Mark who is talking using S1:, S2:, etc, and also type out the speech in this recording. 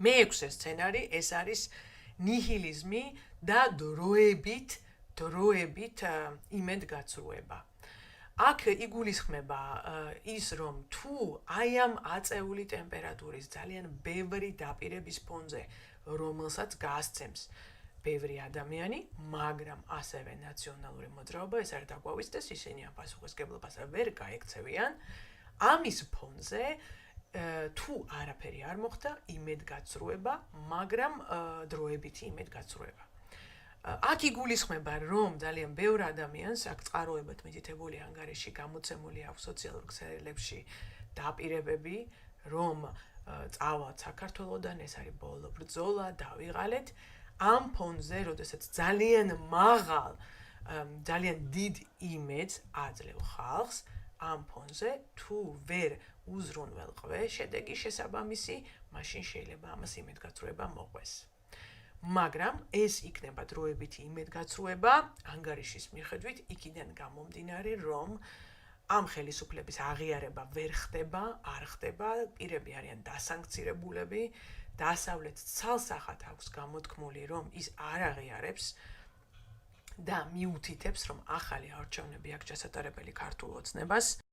S1: მეექვსე სცენარი ეს არის ნიჰილიზმი და დროებით იმედგაცრუება. აქ იგულისხმება ის, რომ თუ აი ამ აწეული ტემპერატურის ძალიან ბევრი დაპირების ფონზე, რომელსაც გასცემს ბევრი ადამიანი, მაგრამ ასევე ნაციონალური მოძრაობა, ეს არ დაგვავიწყდეს, ისინი ამ პასუხისმგებლობას ვერ გაექცევიან. ამის ფონზე თუ არაფერი არ მოხდა, იმედგაცრუება, მაგრამ დროებითი იმედგაცრუება. აქ იგულისხმება, რომ ძალიან ბევრ ადამიანს აქ წყაროებად მითითებული ანგარიში გამოცემული აქვს სოციალურ ქსელებში დაპირებები, რომ წავალთ საქართველოდან, ეს არის ბოლო ბრძოლა, დავიღალეთ. ამ ფონზე, როდესაც ძალიან მაღალ, ძალიან დიდ იმედს აძლევ ხალხს, ამ ფონზე თუ ვერ უზრუნველყვე შედეგი შესაბამისი, მაშინ შეიძლება ამას იმედგაცრუება მოყვეს. მაგრამ ეს იქნება დროებითი იმედგაცრუება ანგარიშის მიხედვით იქიდან გამომდინარე, რომ ამ ხელისუფლების აღიარება ვერ ხდება, არ ხდება, პირები არიან დასანქცირებულები, დასავლეთ ცალსახად აქვს გამოთქმული, რომ ის არ აღიარებს და მიუთითებს, რომ ახალი არჩევნები აქვს ჩასატარებელი ქართულ ოცნებას.